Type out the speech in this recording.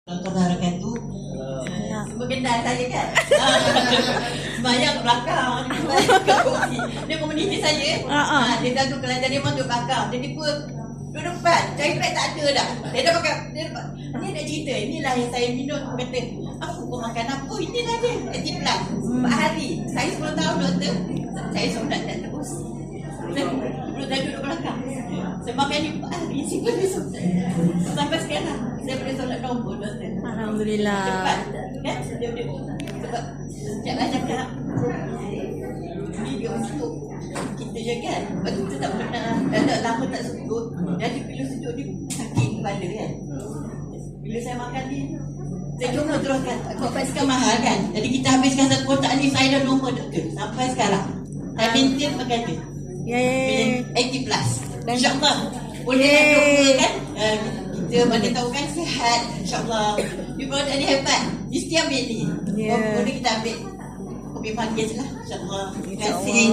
Wabarakatuh. Berkenal saya kan. Semayang kat belakang. Dia komuniti saya. Dia dah duduk kelantan dia masuk belakang. Dia tiba duduk depan. Cari beg tak ada dah. Dia dah pakai. Ni nak cerita. Inilah yang saya minum. Aku kata, aku kau makan apa? Inilah dia. Anti-plus. 4 hari. Saya 10 tahun doktor. Saya sunat tak terus. Saya dah duduk belakang. Saya makan ni 4 hari. Simpan besok. Sampai sekarang. Saya boleh solat nombor doktor. Alhamdulillah. Cepat kan? Dia sebab sejak lah cakap video untuk kita je kan. Lepas tu kita tak pernah dah lama tak sebut. Jadi bila sejuk ni sakit kepala kan. Bila saya makan ni saya cuba teruskan. Kotak sekarang mahal kan. Jadi kita habiskan satu kotak ni. Saya dah nombor doktor sampai sekarang. Saya maintain pakai dia. Yeay. 80 plus. InsyaAllah boleh nak jumpa kan. Kita mana tahu kan sihat. InsyaAllah. You produk ni hebat. Mesti ambil ni. Boleh kita ambil kopi pagi je lah. InsyaAllah. Terima kasih.